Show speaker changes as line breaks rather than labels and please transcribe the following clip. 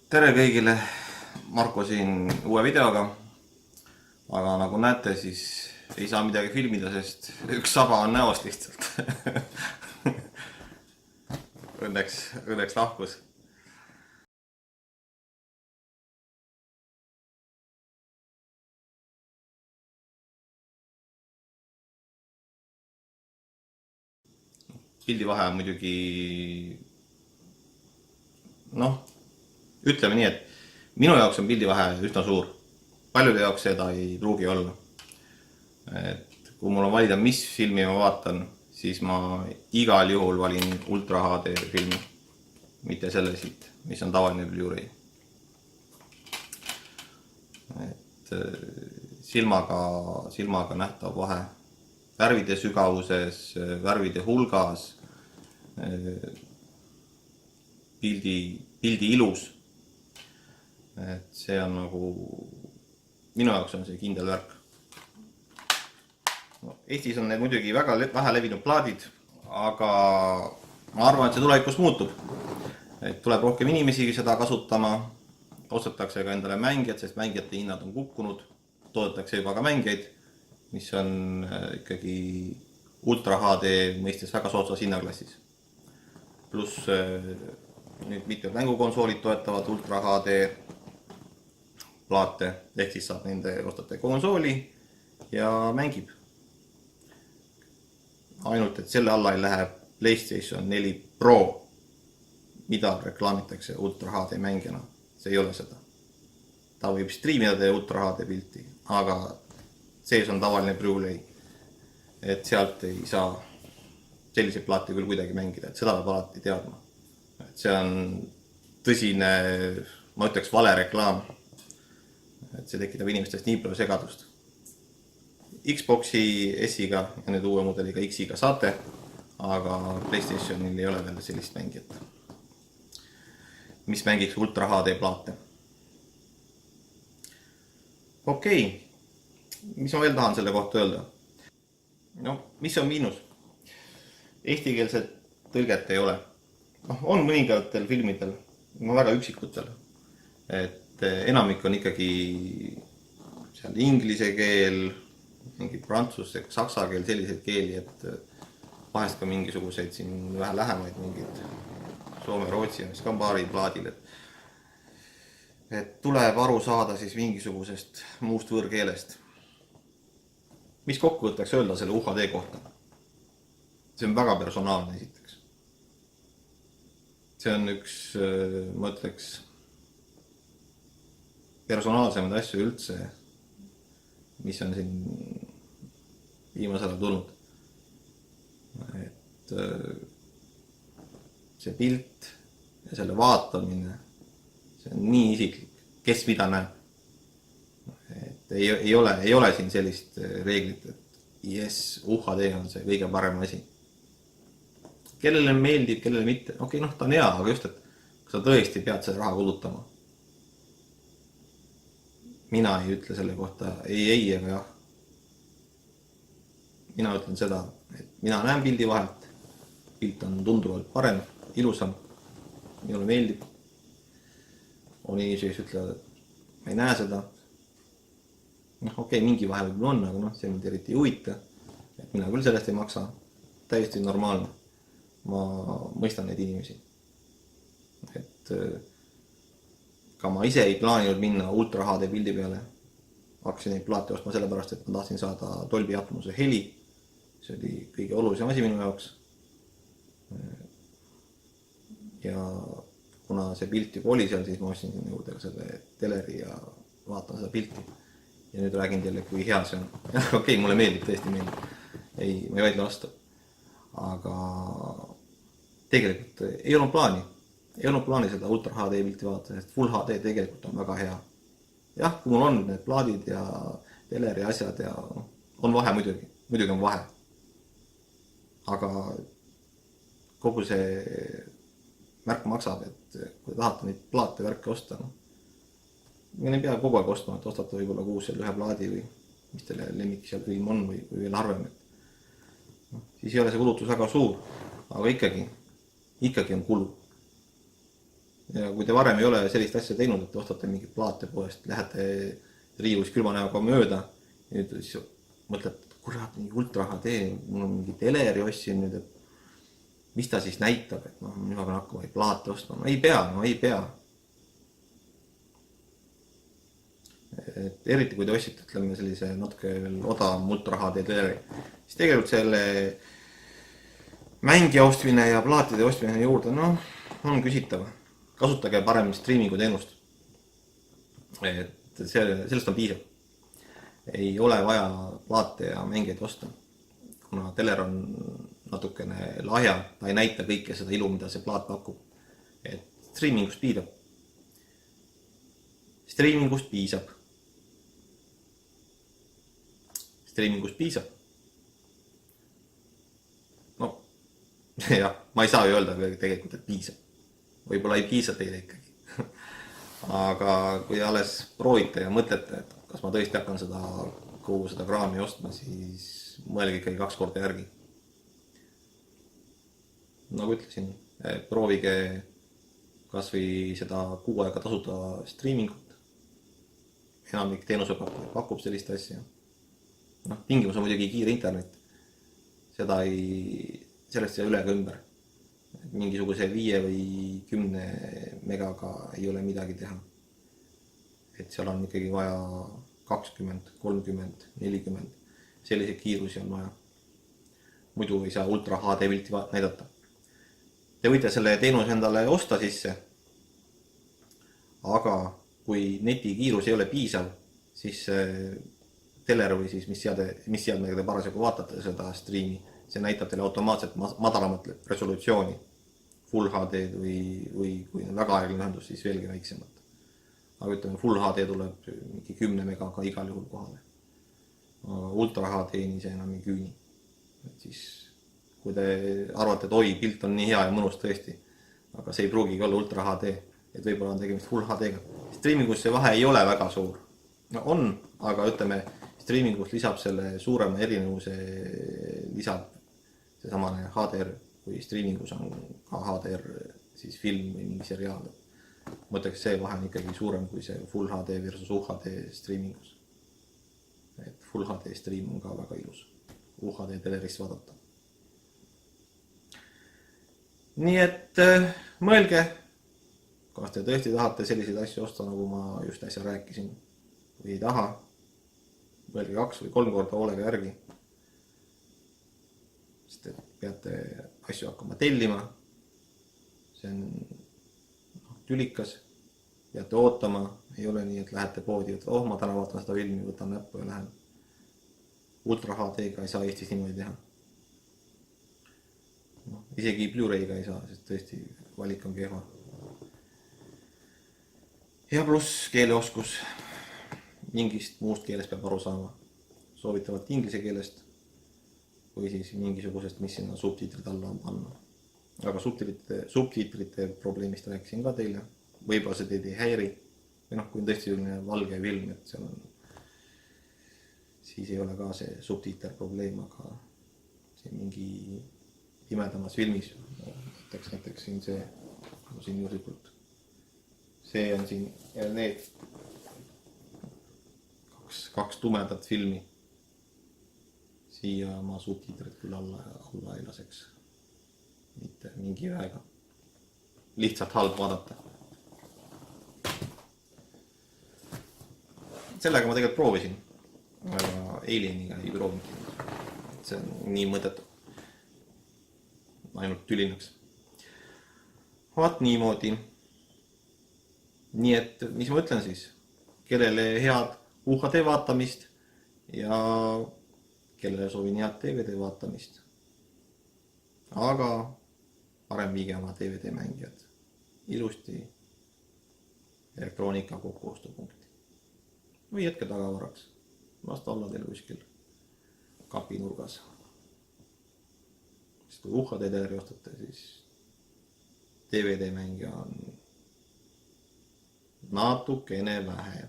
Tere kõigile, Marko siin uue videoga, aga nagu näete, siis ei saa midagi filmida, sest üks saba on näost lihtsalt. Õnneks lahkus. Pildi vahe on muidugi, noh, ütleme nii, et minu jaoks on pildi vahe üsna suur. Paljude jaoks seda ei pruugi olla. Et kui mul on valida, mis filmi ma vaatan, siis ma igal juhul valin Ultra HD filmi, mitte selle siit, mis on tavaline Blu-ray. Et silmaga nähtav vahe värvide sügavuses, värvide hulgas, pildi ilus. Et see on nagu, minu jaoks on see kindel värk. Eestis on need muidugi väga vähe levinud plaadid, aga ma arvan, et see tulevikus muutub. Et tuleb rohkem inimesi seda kasutama, ostetakse ka endale mängijad, sest mängijate hinnad on kukkunud, toodetakse juba ka mängijaid, mis on ikkagi Ultra HD mõistes väga soodsas hinnaklassis. Pluss nüüd mitmed mängukonsoolid toetavad Ultra HD plaate, ehk siis saab nende ostate konsooli ja mängib. Ainult, et selle alla ei lähe PlayStation 4 Pro, mida reklaamitakse Ultra HD mängijana. See ei ole seda. Ta võib striimida teie Ultra HD pilti, aga sees on tavaline Blu-ray. Et sealt ei saa selliseid plaate küll kuidagi mängida, et seda peab alati teadma. Et see on tõsine, ma ütleks, vale reklaam. Et see tekitab inimestest nii palju segadust. Xboxi S-iga ja nüüd uue mudeliga X-iga saate, aga PlayStationil ei ole veel sellist mängijat, mis mängiks Ultra HD plaate. Okei, mis ma veel tahan selle kohta öelda? No, mis on miinus? Eestikeelset tõlget ei ole. On mõningatel filmidel, väga üksikutel, et enamik on ikkagi seal inglise keel, mingi prantsuse, saksa keel, selliseid keeli, et vahest ka mingisuguseid siin vähe lähemaid mingid Soome, Rootsi ja mis ka paari plaadil, et tuleb aru saada siis mingisugusest muust võõrkeelest. Mis kokkuvõtteks öelda selle UHD kohta? See on väga personaalne esiteks. See on üks, ma ütleks, personaalsemaid asju üldse, mis on siin viimasel ajal tulnud. Et see pilt ja selle vaatamine, see on nii isiklik, kes mida näeb. Et ei ole siin sellist reeglit, et yes, UHD on see kõige parem asi. Kellele meeldib, kellele mitte. Okei, ta on hea, aga just, et kui sa tõesti pead selle raha kulutama. Mina ei ütle selle kohta ei ega jah. Mina ütlen seda, et mina näen pildi vahelt. Pilt on tunduvalt parem, ilusam. Minule meeldib. On inimesi, kes ütlevad, et ma ei näe seda. Okei, mingi vahe võib on, aga see mind eriti ei huvita. Et mina küll sellest ei maksa. Täiesti normaalne. Ma mõistan neid inimesi. Et ka ma ise ei plaaninud minna Ultra HD pildi peale. Hakkasin neid plaate ostma sellepärast, et ma tahtsin saada Dolby Atmose heli. See oli kõige olulisem asi minu jaoks. Ja kuna see pilt juba oli seal, siis ma ostsin juurde selle teleri ja vaatan seda pilti. Ja nüüd räägin teile, kui hea see on. Okei, mulle meeldib, tõesti meeldib. Ma ei vaidle vastu. Aga tegelikult ei olnud plaani. Ei olnud plaani seda Ultra HD pilti vaadata, sest Full HD tegelikult on väga hea. Jah, kui mul on need plaadid ja teleri asjad ja on vahe muidugi. Muidugi on vahe. Aga kogu see märk maksab, et kui tahate neid plaate värke osta, meil ei pea kogu aeg ostma, et ostate võib-olla kuus ühe plaadi või mis teile lemmik seal film on või veel harvem. Siis ei ole see kulutus väga suur, aga ikkagi on kulu. Ja kui te varem ei ole sellist asja teinud, et ostate mingit plaate poest, lähete riiulis külma näoga mööda ja nüüd siis mõtled, et kurat, mingi ultra HD, mul on mingi teleri ostsin nüüd, et mis ta siis näitab, et noh, nüüd ma pean hakkama plaate ostma. No ei pea. Et eriti kui te ostsite, ütleme sellise natuke veel odavam ultra HD teleri, siis tegelikult selle mängija ostmine ja plaatide ostmine juurde, noh, on küsitav. Kasutage parem streamingu teenust. Et sellest on piisav. Ei ole vaja plaate ja mängijaid osta. Kuna teler on natukene lahja, ta ei näita kõike seda ilu, mida see plaat pakub. Et streamingust piisab. Streamingust piisab. No, jah, ma ei saa ju öelda tegelikult, et piisab. Võib-olla ei piisa teile ikkagi. Aga kui alles proovite ja mõtlete, et kas ma tõesti hakkan kogu seda kraami ostma, siis mõelge ikkagi 2 korda järgi. Nagu ütlesin, proovige kas või seda 6 aega tasuta streamingut. Enamik teenusepakkujaid pakub sellist asja. Noh, tingimus on muidugi kiire internet. Sellest ei üle ega ümber. Mingisuguse 5 või 10 megaga ei ole midagi teha. Et seal on ikkagi vaja 20, 30, 40. Selliseid kiirusi on vaja. Muidu ei saa ultra HD pilti näidata. Te võite selle teenuse endale osta sisse. Aga kui neti kiirus ei ole piisav, siis teler või siis mis seadmega te parasjagu vaatate seda streami, see näitab teile automaatselt madalamat resolutsiooni, Full HD või kui on väga aegline ühendus, siis veelgi väiksemat. Aga ütleme, Full HD tuleb mingi 10 megaga igal juhul kohale. Aga Ultra HD-ni see enam ei küüni. Et siis, kui te arvate, et oi, pilt on nii hea ja mõnus tõesti, aga see ei pruugigi olla Ultra HD, et võib-olla on tegemist Full HD-ga. Streamingus see vahe ei ole väga suur. No on, aga ütleme, streamingus lisab selle suurema erinevuse, lisab seesamane HDR, kui streamingus on ka HDR, siis film või mingi seriaal. Mõtleks, see vahe on ikkagi suurem kui see Full HD versus UHD streamingus. Et Full HD stream on ka väga ilus. UHD telerist vaadata. Nii et mõelge, kas te tõesti tahate selliseid asju osta, nagu ma just äsja rääkisin, või ei taha. Mõelge 2 või 3 korda hoolega järgi. Sest te peate asju hakkama tellima. See on tülikas. Peate ootama. Ei ole nii, et lähete poodi, et ma täna vaatan seda filmi, võtan näppu ja lähen. Ultra HD-ga ei saa Eestis niimoodi teha. Isegi Blu-ray'ga ei saa, sest tõesti valik on kehva. Ja pluss keeleoskus. Mingist muust keelest peab aru saama. Soovitavalt inglise keelest või siis mingisugusest, mis sinna subtiitrid alla on panna. Aga subtiitrite probleemist rääkisin ka teile. Võib-olla see teid ei häiri. Või kui on tõesti selline valge film, et seal on, siis ei ole ka see subtiiter probleem, aga see mingi pimedamas filmis. Näiteks siin see, siin juhlikult. See on siin ja need kaks tumedat filmi. Siia ma subtiitrid küll alla ei laseks. Mitte mingi väega. Lihtsalt halb vaadata. Sellega ma tegelikult proovisin. Aga Alieniga ei proovinud. See on nii mõttetu. Ainult tülinaks. Vaat niimoodi. Nii et, mis ma ütlen siis? Kellele head UHD vaatamist ja kellele soovin head DVD vaatamist. Aga parem viige oma DVD mängijad ilusti elektroonika kokkuostupunkti. Või jätke tagavaraks. Vasta olla teil kuskil kapinurgas. Sest kui UHD teleri ostate, siis DVD mängija on natukene vähe.